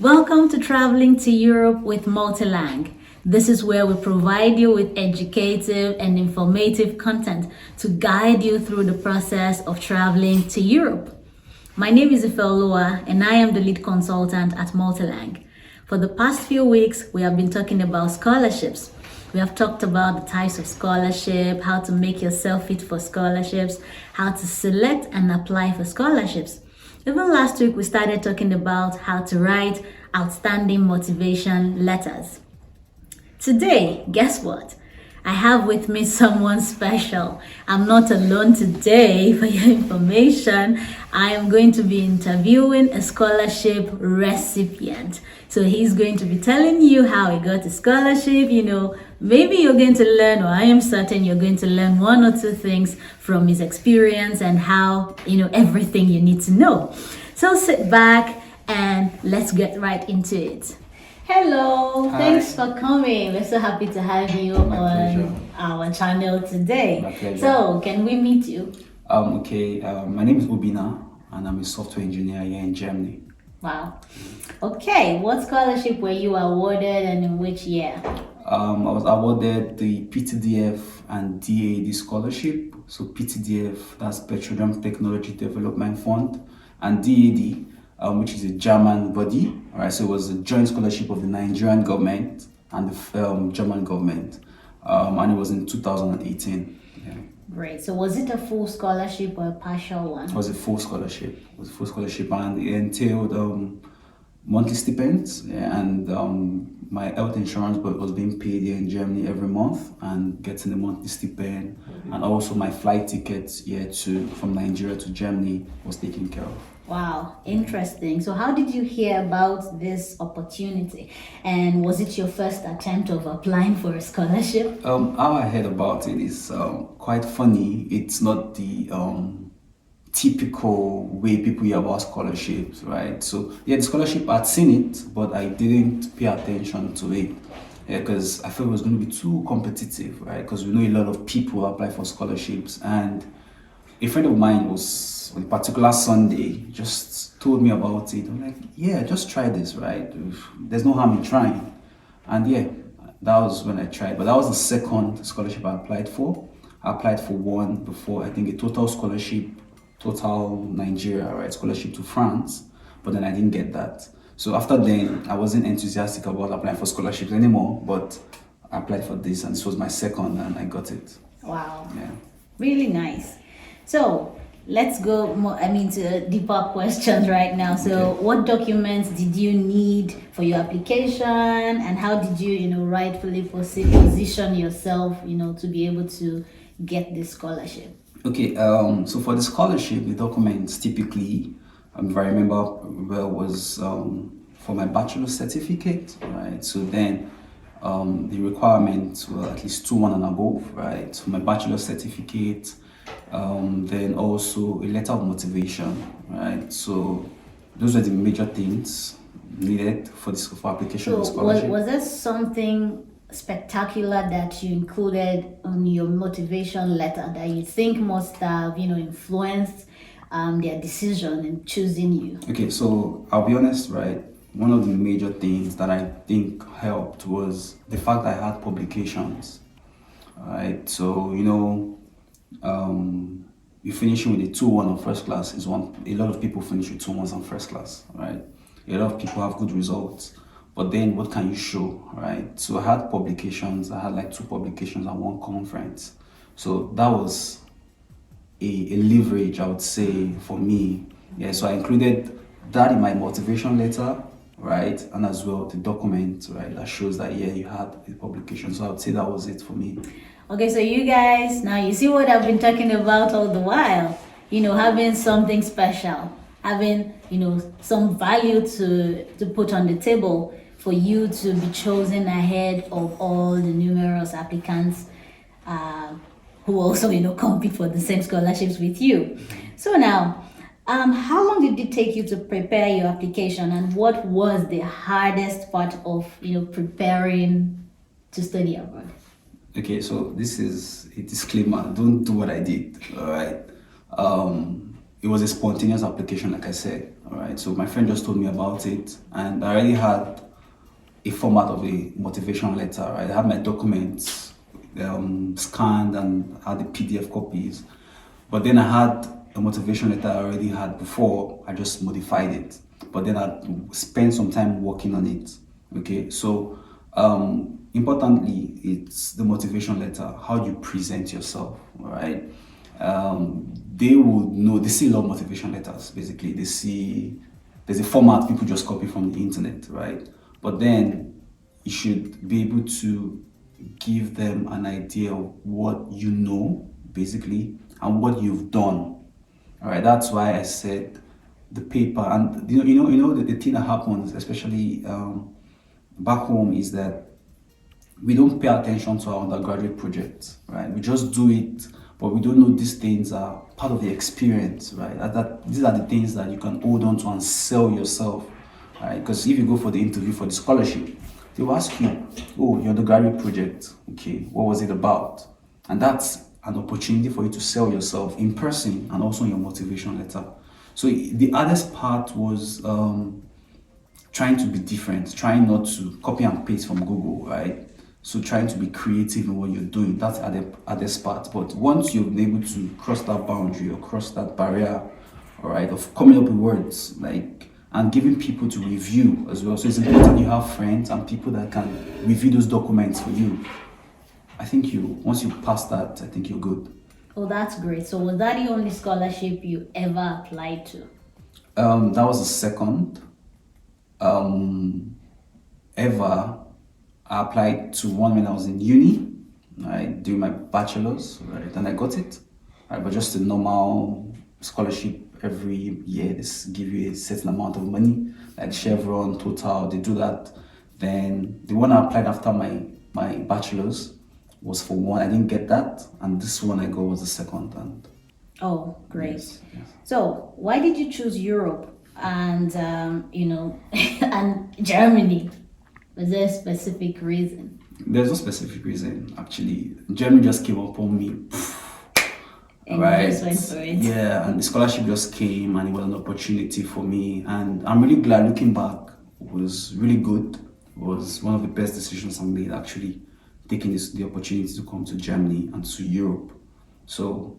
Welcome to Traveling to Europe with Multilang. This is where we provide you with educative and informative content to guide you through the process of traveling to Europe. My name is Ifelua and I am the lead consultant at Multilang. For the past few weeks, we have been talking about scholarships. We have talked about the types of scholarship, how to make yourself fit for scholarships, how to select and apply for scholarships. Even last week, we started talking about how to write outstanding motivation letters. Today, guess what? I have with me someone special. I'm not alone today. For your information, I am going to be interviewing a scholarship recipient. So he's going to be telling you how he got a scholarship. Maybe you're going to learn, or I am certain you're going to learn one or two things from his experience and how, everything you need to know. So sit back and let's get right into it. Hello, Hi. Thanks for coming. We're so happy to have you on our channel today. My pleasure. So, can we meet you? My name is Obinna and I'm a software engineer here in Germany. Wow. Okay, what scholarship were you awarded and in which year? I was awarded the PTDF and DAAD scholarship. So PTDF, that's Petroleum Technology Development Fund, and DAAD, which is a German body. All right, so it was a joint scholarship of the Nigerian government and the German government, and it was in 2018. Yeah. Great. So was it a full scholarship or a partial one? It was a full scholarship. And it entailed monthly stipends, yeah, and my health insurance was being paid here in Germany every month, and getting the monthly stipend, and also my flight tickets here from Nigeria to Germany was taken care of. Wow, interesting. So how did you hear about this opportunity? And was it your first attempt of applying for a scholarship? How I heard about it is quite funny. It's not the typical way people hear about scholarships, right? So yeah, the scholarship, I'd seen it, but I didn't pay attention to it because I felt it was going to be too competitive, right? Because we know a lot of people apply for scholarships, and a friend of mine was on a particular Sunday just told me about it. I'm like, yeah, just try this, right? There's no harm in trying. And yeah, that was when I tried. But that was the second scholarship I applied for. I applied for one before, I think a total scholarship, total Nigeria, right? Scholarship to France. But then I didn't get that. So after then, I wasn't enthusiastic about applying for scholarships anymore, but I applied for this, and this was my second, and I got it. Wow. Yeah. Really nice. So let's go more, to deeper questions right now. So Okay. what documents did you need for your application, and how did you, rightfully position yourself, to be able to get this scholarship? Okay, so for the scholarship, the documents typically, if I remember well, was for my bachelor certificate, right? So then the requirements were at least 2.1 and above, right? So my bachelor certificate, then also a letter of motivation, right? So those were the major things needed for application of the So scholarship. was there something spectacular that you included on your motivation letter that you think must have, influenced their decision in choosing you? Okay, so I'll be honest, right? One of the major things that I think helped was the fact I had publications, right? So, you finishing with a 2.1 on first class is one. A lot of people finish with 2.1s on first class, right? A lot of people have good results, but then what can you show, right? So I had publications. I had like 2 publications and 1 conference. So that was a leverage, I would say, for me. Yeah, so I included that in my motivation letter, right? And as well the document, right, that shows that, yeah, you had a publication. So I would say that was it for me. Okay, so you guys, now you see what I've been talking about all the while. Having something special, having, some value to put on the table for you to be chosen ahead of all the numerous applicants who also, compete for the same scholarships with you. So now, how long did it take you to prepare your application, and what was the hardest part of, preparing to study abroad? Okay, so this is a disclaimer. Don't do what I did, all right? it was a spontaneous application, like I said. All right. So my friend just told me about it, and I already had a format of a motivation letter. Right. I had my documents scanned and had the PDF copies, but then I had a motivation letter I already had before. I just modified it, but then I spent some time working on it. Okay. So importantly, it's the motivation letter, how you present yourself. All right. They would know, they see a lot of motivation letters. Basically, they see there's a format people just copy from the internet, right? But then you should be able to give them an idea of what you know, basically, and what you've done. All right, that's why I said the paper. And the thing that happens, especially back home, is that we don't pay attention to our undergraduate projects, right? We just do it, but we don't know these things are part of the experience, right? These are the things that you can hold on to and sell yourself, right? Because if you go for the interview for the scholarship, they will ask you, oh, your undergraduate project, okay, what was it about? And that's an opportunity for you to sell yourself in person and also in your motivation letter. So the hardest part was trying to be different, trying not to copy and paste from Google, right? So trying to be creative in what you're doing, that's at the hardest part. But once you've been able to cross that boundary or cross that barrier, all right, of coming up with words, like, and giving people to review as well. So it's important you have friends and people that can review those documents for you. I think once you pass that, I think you're good. Oh, that's great. So was that the only scholarship you ever applied to? That was the second. Ever. I applied to one when I was in uni, right, doing my bachelor's, right, and I got it, right, but just a normal scholarship every year. They give you a certain amount of money, like Chevron, Total, they do that. Then the one I applied after my bachelor's was for one. I didn't get that, and this one I got was the second. And oh, great. Yes. So why did you choose Europe and and Germany? Was there a specific reason? There's no specific reason, actually. Germany just came upon me. And right? you just went for it. Yeah, and the scholarship just came and it was an opportunity for me. And I'm really glad, looking back, it was really good. It was one of the best decisions I made, actually, taking the opportunity to come to Germany and to Europe. So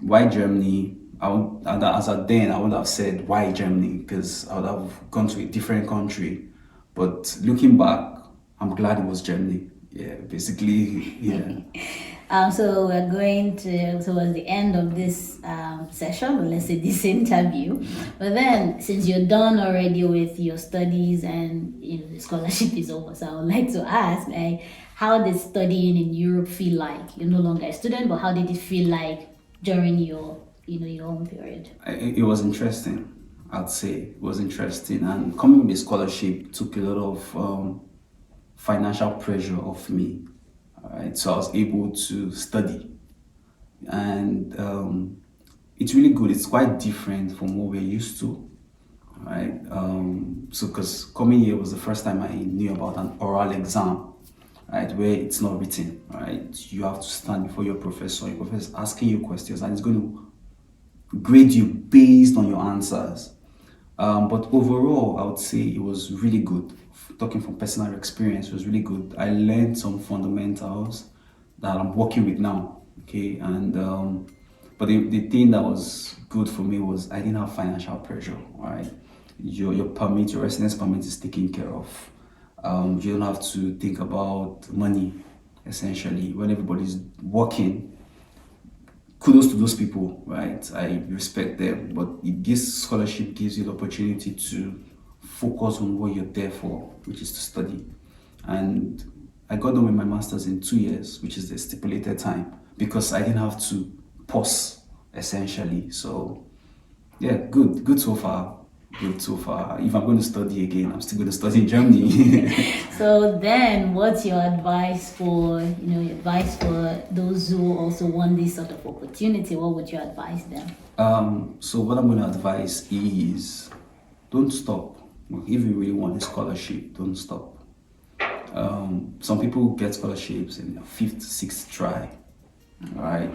why Germany? I would have said why Germany, because I would have gone to a different country. But looking back, I'm glad it was Germany. Yeah, basically, yeah. So we're going towards the end of this session, or let's say this interview. But then, since you're done already with your studies and the scholarship is over, so I would like to ask, like, how did studying in Europe feel like? You're no longer a student, but how did it feel like during your own period? It was interesting. I'd say it was interesting, and coming with a scholarship took a lot of financial pressure off me. All right, so I was able to study, and it's really good. It's quite different from what we're used to, right? So because coming here was the first time I knew about an oral exam, right, where it's not written, right? You have to stand before your professor. Your professor is asking you questions, and it's going to grade you based on your answers. But overall, I would say it was really good. Talking from personal experience, it was really good. I learned some fundamentals that I'm working with now. Okay, and but the thing that was good for me was I didn't have financial pressure. Right, your permit, your residence permit is taken care of. You don't have to think about money. Essentially, when everybody's working. Kudos to those people, right? I respect them, but scholarship gives you the opportunity to focus on what you're there for, which is to study. And I got done with my master's in 2 years, which is the stipulated time, because I didn't have to pause, essentially. So, yeah, good so far. Good so far. If I'm going to study again, I'm still going to study in Germany. So then, what's your advice for those who also want this sort of opportunity? What would you advise them? So what I'm going to advise is don't stop. If you really want a scholarship, don't stop. Some people get scholarships in their 5th, 6th try, right?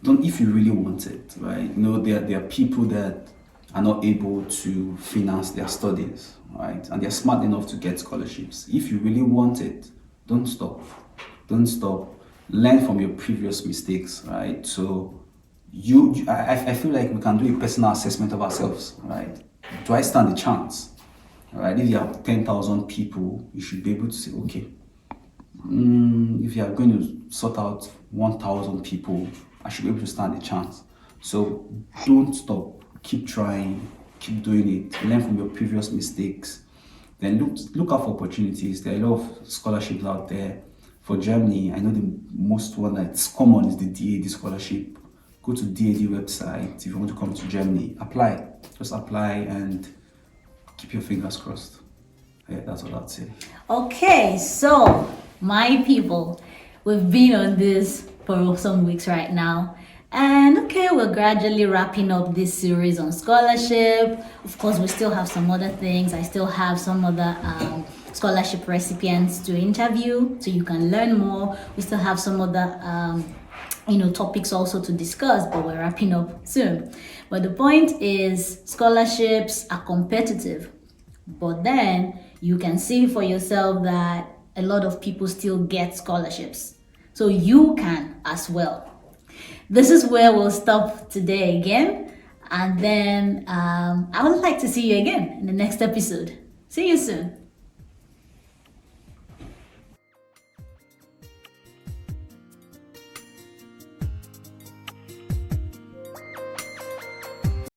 don't, if you really want it, right? You know, there are people that are not able to finance their studies, right? And they're smart enough to get scholarships. If you really want it, don't stop. Don't stop. Learn from your previous mistakes, right? So I feel like we can do a personal assessment of ourselves, right? Do I stand a chance? Right? If you have 10,000 people, you should be able to say, okay, if you are going to sort out 1,000 people, I should be able to stand a chance. So don't stop. Keep trying. Keep doing it. Learn from your previous mistakes. Then look out for opportunities. There are a lot of scholarships out there. For Germany, I know the most one that's common is the DAAD scholarship. Go to DAAD website if you want to come to Germany. Apply. Just apply and keep your fingers crossed. Yeah, that's what I'd say. Okay, so my people, we've been on this for some weeks right now. And okay, we're gradually wrapping up this series on scholarship. Of course, we still have some other things. I still have some other scholarship recipients to interview, so you can learn more. We still have some other topics also to discuss, but we're wrapping up soon. But the point is, scholarships are competitive, but then you can see for yourself that a lot of people still get scholarships, so you can as well. This is where we'll stop today again, and then I would like to see you again in the next episode. See you soon.